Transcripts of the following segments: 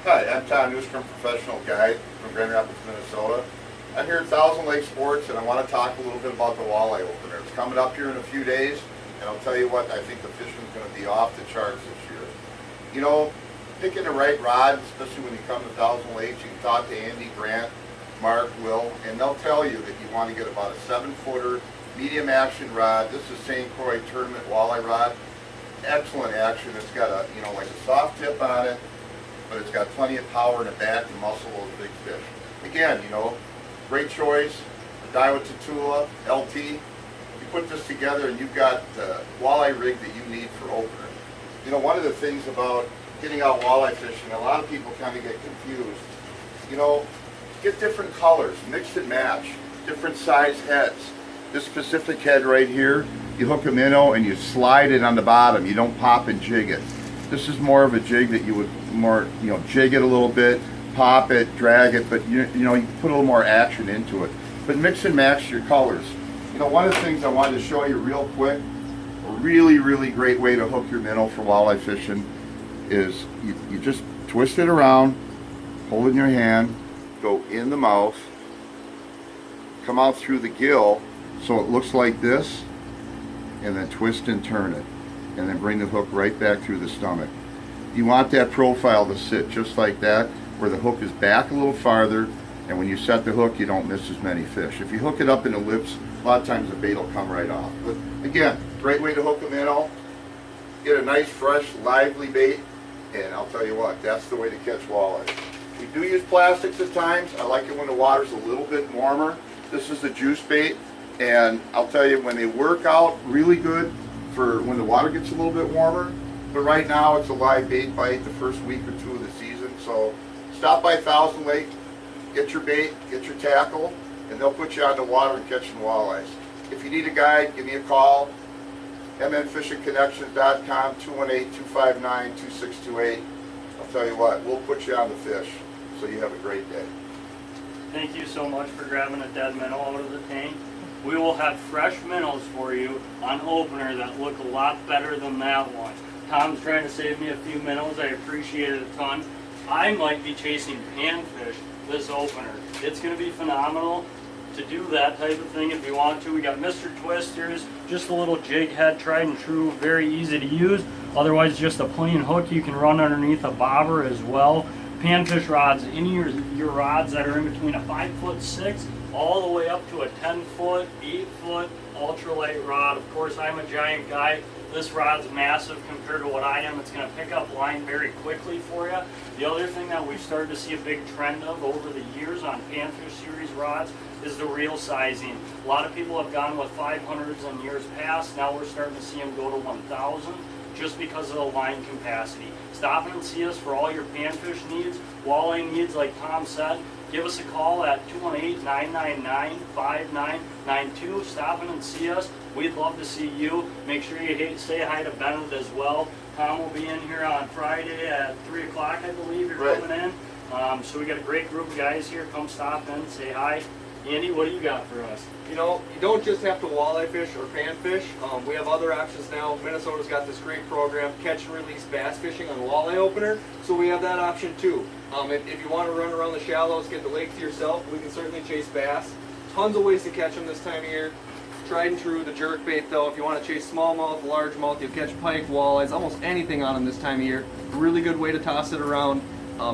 Hi, I'm Neustrom, professional guide from Grand Rapids, Minnesota. I'm here at Thousand Lake Sports, and I want to talk a little bit about the walleye opener. It's coming up here in a few days, and I'll tell you what, I think the fishing is going to be off the charts this year. You know, picking the right rod, especially when you come to Thousand Lakes, you can talk to Andy, Grant, Mark, Will, and they'll tell you that you want to get about a 7-footer medium action rod. This is St. Croix tournament walleye rod. Excellent action. It's got a, like a soft tip on it, but it's got plenty of power in the back to muscle those big fish. Again, great choice. The Daiwa Tatula LT. You put this together and you've got the walleye rig that you need for opener. One of the things about getting out walleye fishing, a lot of people kind of get confused. Get different colors, mix and match, different size heads. This specific head right here, you hook a minnow and you slide it on the bottom. You don't pop and jig it. This is more of a jig that you would jig it a little bit, pop it, drag it, but you put a little more action into it. But mix and match your colors. One of the things I wanted to show you real quick, a really, really great way to hook your minnow for walleye fishing is you just twist it around, hold it in your hand, go in the mouth, come out through the gill so it looks like this, and then twist and turn it, and then bring the hook right back through the stomach. You want that profile to sit just like that, where the hook is back a little farther, and when you set the hook you don't miss as many fish. If you hook it up in the lips, a lot of times the bait will come right off. But again, great way to hook a minnow. Get a nice, fresh, lively bait, and I'll tell you what, that's the way to catch walleye. We do use plastics at times. I like it when the water's a little bit warmer. This is the juice bait, and I'll tell you, when they work out really good for when the water gets a little bit warmer, but right now it's a live bait bite the first week or two of the season. So stop by Thousand Lake, get your bait, get your tackle, and they'll put you on the water and catching walleyes. If you need a guide, give me a call. mnfishingconnections.com, 218-259-2628. I'll tell you what, we'll put you on the fish. So you have a great day. Thank you so much for grabbing a dead minnow out of the tank. We will have fresh minnows for you on opener that look a lot better than that one. Tom's trying to save me a few minnows. I appreciate it a ton. I might be chasing panfish this opener. It's going to be phenomenal to do that type of thing if you want to. We got Mr. Twisters, just a little jig head, tried and true, very easy to use. Otherwise, just a plain hook you can run underneath a bobber as well. Panfish rods, any of your rods that are in between a 5'6" all the way up to a 10-foot, 8-foot ultralight rod. Of course, I'm a giant guy. This rod's massive compared to what I am. It's going to pick up line very quickly for you. The other thing that we've started to see a big trend of over the years on Panfish series rods is the reel sizing. A lot of people have gone with 500s in years past. Now we're starting to see them go to 1,000 just because of the line capacity. Stop in and see us for all your panfish needs, walleye needs like Tom said. Give us a call at 218-999-5992. Stop in and see us. We'd love to see you. Make sure you say hi to Bennett as well. Tom will be in here on Friday at 3 o'clock, I believe you're coming in. So we got a great group of guys here. Come stop in, say hi. Andy, what do you got for us? You don't just have to walleye fish or panfish. We have other options now. Minnesota's got this great program, catch and release bass fishing on walleye opener. So we have that option too. If you want to run around the shallows, get the lake to yourself, we can certainly chase bass. Tons of ways to catch them this time of year. Tried and true, the jerk bait though. If you want to chase smallmouth, largemouth, you'll catch pike, walleyes, almost anything on them this time of year. Really good way to toss it around.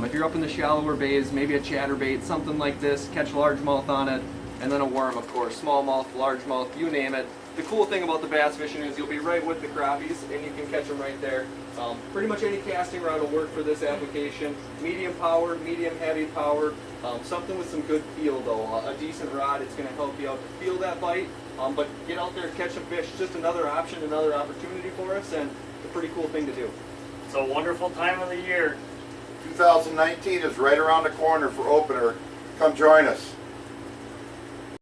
If you're up in the shallower bays, maybe a chatterbait, something like this, catch largemouth on it, and then a worm, of course, smallmouth, largemouth, you name it. The cool thing about the bass fishing is you'll be right with the crappies, and you can catch them right there. Pretty much any casting rod will work for this application. Medium power, medium heavy power, something with some good feel though. A decent rod, it's going to help you out to feel that bite, but get out there and catch some fish. Just another option, another opportunity for us, and it's a pretty cool thing to do. It's a wonderful time of the year. 2019 is right around the corner for opener. Come join us.